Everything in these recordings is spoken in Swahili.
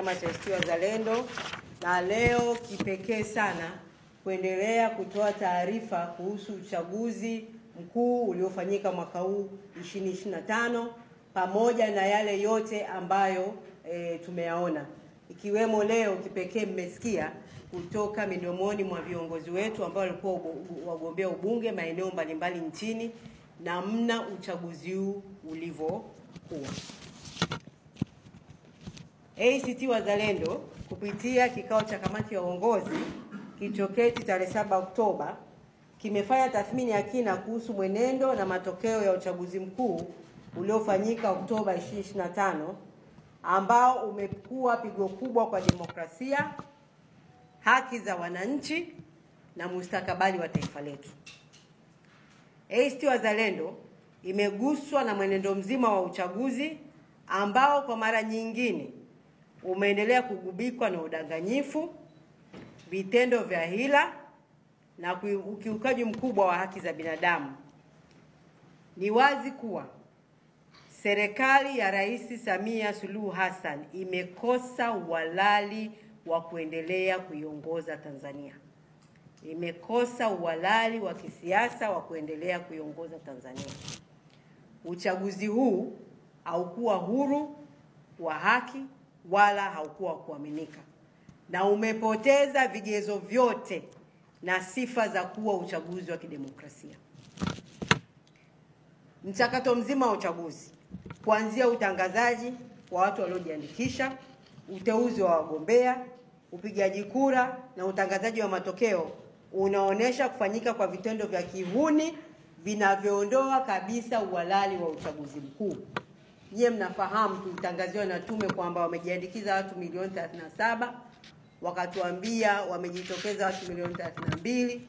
chama cha ACT Wazalendo, na leo kipekee sana kuendelea kutoa taarifa kuhusu uchaguzi mkuu uliofanyika mwaka huu 2025 pamoja na yale yote ambayo tumeyaona, ikiwemo leo kipekee mmesikia kutoka midomoni mwa viongozi wetu ambao walikuwa wagombea ubunge maeneo mbalimbali nchini namna uchaguzi huu ulivyokuwa. ACT Wazalendo kupitia kikao cha kamati ya uongozi kilichoketi tarehe 7 Oktoba kimefanya tathmini ya kina kuhusu mwenendo na matokeo ya uchaguzi mkuu uliofanyika Oktoba 2025 ambao umekuwa pigo kubwa kwa demokrasia, haki za wananchi na mustakabali wa taifa letu. ACT Wazalendo imeguswa na mwenendo mzima wa uchaguzi ambao kwa mara nyingine umeendelea kugubikwa na udanganyifu, vitendo vya hila na ukiukaji mkubwa wa haki za binadamu. Ni wazi kuwa serikali ya Rais Samia Suluhu Hassan imekosa uhalali wa kuendelea kuiongoza Tanzania. Imekosa uhalali wa kisiasa wa kuendelea kuiongoza Tanzania. Uchaguzi huu haukuwa huru, wa haki wala haukuwa kuaminika, na umepoteza vigezo vyote na sifa za kuwa uchaguzi wa kidemokrasia. Mchakato mzima wa uchaguzi, kuanzia utangazaji wa watu waliojiandikisha, uteuzi wa wagombea, upigaji kura na utangazaji wa matokeo, unaonesha kufanyika kwa vitendo vya kihuni vinavyoondoa kabisa uhalali wa uchaguzi mkuu. Nyie mnafahamu tulitangaziwa na tume kwamba wamejiandikiza watu milioni 37, wakatuambia wamejitokeza watu milioni 32,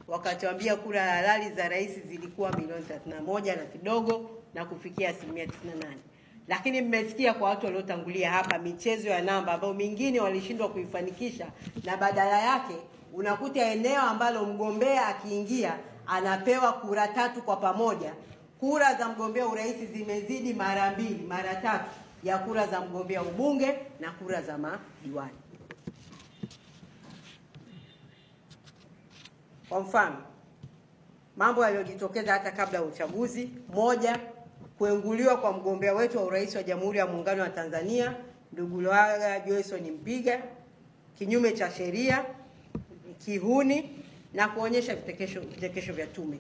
wakatuambia kura halali za rais zilikuwa milioni 31 na kidogo na kufikia 98%. Lakini mmesikia kwa watu waliotangulia hapa michezo ya namba ambao mingine walishindwa kuifanikisha, na badala yake unakuta eneo ambalo mgombea akiingia anapewa kura 3 kwa pamoja. Kura za mgombea urais zimezidi mara 2, mara 3 ya kura za mgombea ubunge na kura za madiwani. Kwa mfano, mambo yaliyojitokeza hata kabla ya uchaguzi: moja, kuenguliwa kwa mgombea wetu wa urais wa Jamhuri ya Muungano wa Tanzania ndugu Luhaga Joyson Mpiga kinyume cha sheria, kihuni na kuonyesha vitekesho vya tume.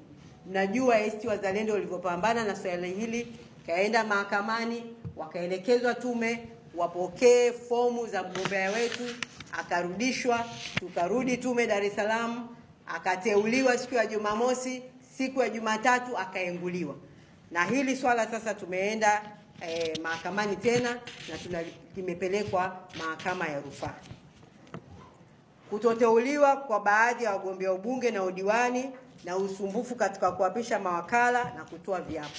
Mnajua ACT Wazalendo walivyopambana na swala hili, kaenda mahakamani, wakaelekezwa tume wapokee fomu za mgombea wetu, akarudishwa, tukarudi tume Dar es Salaam, akateuliwa siku ya Jumamosi, siku ya Jumatatu akaenguliwa. Na hili swala sasa tumeenda mahakamani tena na limepelekwa mahakama ya rufaa. Kutoteuliwa kwa baadhi ya wagombea ubunge na udiwani na usumbufu katika kuapisha mawakala na kutoa viapo.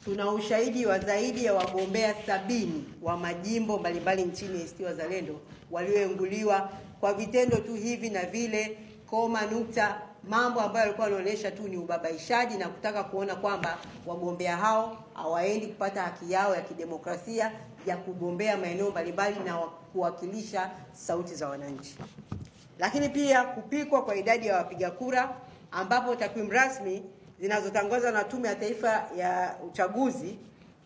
Tuna ushahidi wa zaidi ya wagombea 70 wa majimbo mbalimbali nchini ACT Wazalendo walioenguliwa kwa vitendo tu hivi na vile, nukta, mambo ambayo yalikuwa yanaonyesha tu ni ubabaishaji na kutaka kuona kwamba wagombea hao hawaendi kupata haki yao ya kidemokrasia ya kugombea maeneo mbalimbali na kuwakilisha sauti za wananchi. Lakini pia kupikwa kwa idadi ya wapiga kura, ambapo takwimu rasmi zinazotangazwa na Tume ya Taifa ya Uchaguzi,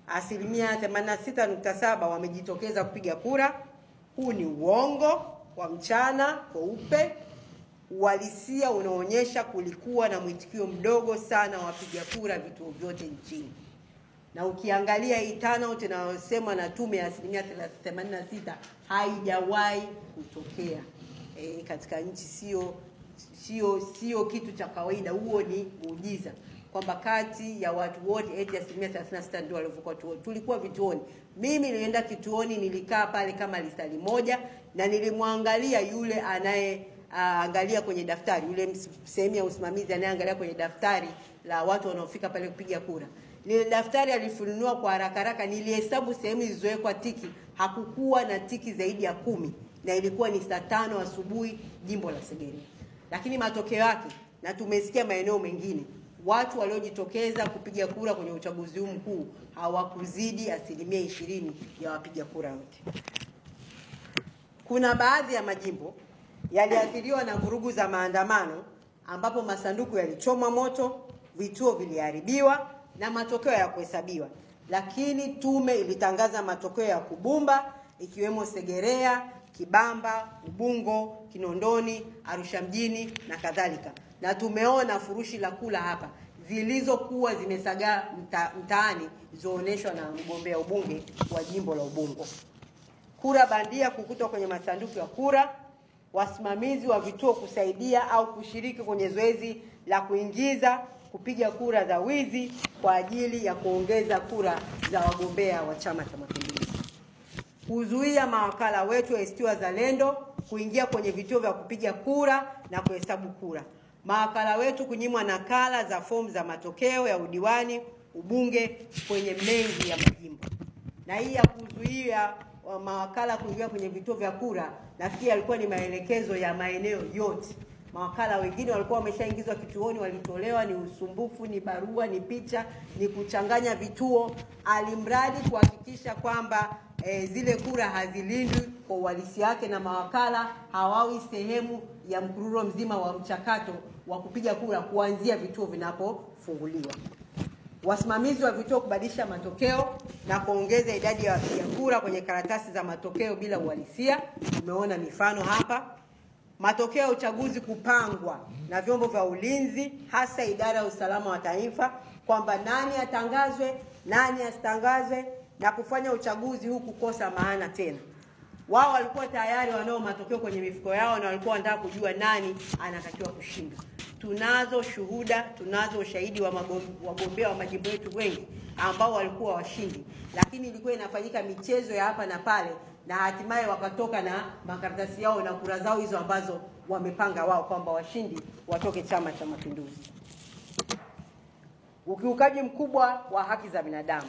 86.7% wamejitokeza kupiga kura. Huu ni uongo wa mchana kweupe. Uhalisia unaonyesha kulikuwa na mwitikio mdogo sana wa wapiga kura vituo vyote nchini. Na ukiangalia itano tunayosema na tume ya 86% haijawahi kutokea katika nchi. Sio kitu cha kawaida. Huo ni muujiza kwamba kati ya watu wote eti 36% ndio waliokuwa tulikuwa vituoni. Mimi nilienda kituoni, nilikaa pale kama lisali moja na nilimwangalia yule angalia kwenye daftari, yule sehemu ya usimamizi anayeangalia kwenye daftari la watu wanaofika pale kupiga kura. Lile daftari alifununua kwa haraka, nilihesabu sehemu zilizowekwa tiki, hakukuwa na tiki zaidi ya 10 na ilikuwa ni saa 5 asubuhi jimbo la Segerea. Lakini matokeo yake, na tumesikia maeneo mengine, watu waliojitokeza kupiga kura kwenye uchaguzi huu mkuu hawakuzidi 20% ya wapiga kura wote. Kuna baadhi ya majimbo yaliathiriwa na vurugu za maandamano ambapo masanduku yalichomwa moto, vituo viliharibiwa na matokeo ya kuhesabiwa. Lakini tume ilitangaza matokeo ya kubumba ikiwemo Segerea, Kibamba, Ubungo, Kinondoni, Arusha mjini na kadhalika. Na tumeona furushi la kula hapa zilizokuwa zimesagaa mtaani zilizoonyeshwa na mgombea ubunge wa jimbo la Ubungo. Kura bandia kukutwa kwenye masanduku ya kura, wasimamizi wa vituo kusaidia au kushiriki kwenye zoezi la kupiga kura za wizi kwa ajili ya kuongeza kura za wagombea wa Chama cha Mapinduzi. Kuzuia mawakala wetu wa ACT Wazalendo kuingia kwenye vituo vya kupiga kura na kuhesabu kura. Mawakala wetu kunyimwa nakala za fomu za matokeo ya udiwani, ubunge kwenye mengi ya majimbo. Na hii ya kuzuia mawakala kuingia kwenye vituo vya kura, nafikiri alikuwa ni maelekezo ya maeneo yote. Mawakala wengine walikuwa wameshaingizwa kituoni, walitolewa, ni usumbufu, ni barua, ni picha, ni kuchanganya vituo, alimradi kuhakikisha kwamba zile kura hazilindwi kwa uhalisi wake na mawakala hawawi sehemu ya mkururo mzima wa mchakato wa kupiga kura kuanzia vituo vinapofunguliwa. Wasimamizi wa vituo kubadilisha matokeo na kuongeza idadi ya kura kwenye karatasi za matokeo bila uhalisia. Tumeona mifano hapa. Matokeo ya uchaguzi kupangwa na vyombo vya ulinzi, hasa idara ya usalama wa taifa, kwamba nani atangazwe, nani asitangazwe, na kufanya uchaguzi huu kukosa maana tena. Wao walikuwa tayari wanao matokeo kwenye mifuko yao na walikuwa wanataka kujua nani anatakiwa kushinda. Tunazo shuhuda, tunazo ushahidi wa wagombea wa majimbo yetu wengi ambao walikuwa washindi, lakini ilikuwa inafanyika michezo ya hapa na pale, na hatimaye wakatoka na makaratasi yao na kura zao hizo ambazo wamepanga wao kwamba washindi watoke Chama cha Mapinduzi. Ukiukaji mkubwa wa haki za binadamu.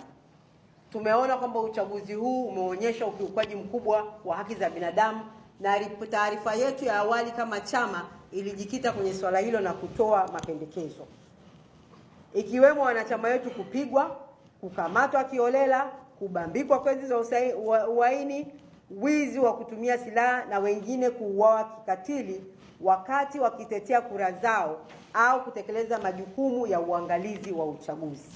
Tumeona kwamba uchaguzi huu umeonyesha ukiukaji mkubwa wa haki za binadamu, na taarifa yetu ya awali kama chama ilijikita kwenye swala hilo na kutoa mapendekezo, ikiwemo wanachama wetu kupigwa, kukamatwa kiholela, kubambikwa kesi za uhaini, wizi wa kutumia silaha na wengine kuuawa kikatili wakati wakitetea kura zao au kutekeleza majukumu ya uangalizi wa uchaguzi.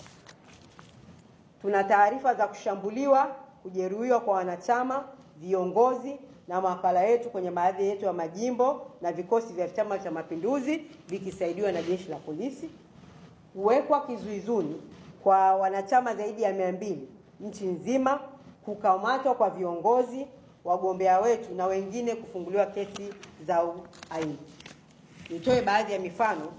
Tuna taarifa za kushambuliwa, kujeruhiwa kwa wanachama, viongozi na mawakala yetu kwenye baadhi yetu ya majimbo na vikosi vya Chama cha Mapinduzi vikisaidiwa na jeshi la polisi. Kuwekwa kizuizuni kwa wanachama zaidi ya 200 nchi nzima, kukamatwa kwa viongozi, wagombea wetu na wengine kufunguliwa kesi za uhaini. Nitoe baadhi ya mifano.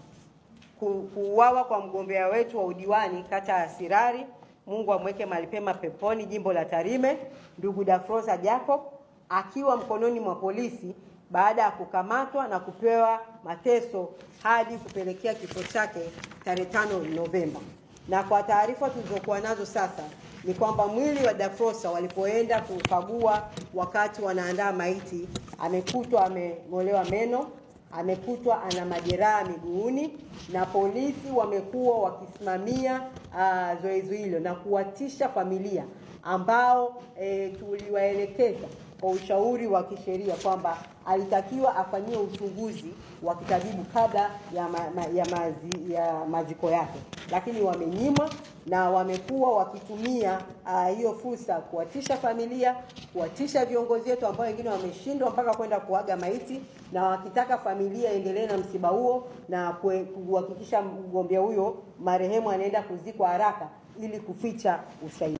Kuuawa kwa mgombea wetu wa udiwani kata ya Sirari, Mungu amweke mahali pema peponi, jimbo la Tarime, ndugu Dafrosa Jacob, akiwa mkononi mwa polisi baada ya kukamatwa na kupewa mateso hadi kupelekea kifo chake tarehe 5 Novemba. Na kwa taarifa tulizokuwa nazo sasa ni kwamba mwili wa Dafrosa walipoenda kukagua wakati wanaandaa maiti, amekutwa ameng'olewa meno, amekutwa ana majeraha miguuni, na polisi wamekuwa wakisimamia zoezi hilo na kuwatisha familia ambao tuliwaelekeza kwa ushauri wa kisheria kwamba alitakiwa afanyiwe uchunguzi wa kitabibu kabla ya maziko yake, lakini wamenyimwa na wamekuwa wakitumia hiyo fursa kuwatisha familia, kuwatisha viongozi wetu ambao wengine wameshindwa mpaka kwenda kuaga maiti, na wakitaka familia endelee na msiba huo na kuhakikisha mgombea huyo marehemu anaenda kuzikwa haraka ili kuficha ushahidi.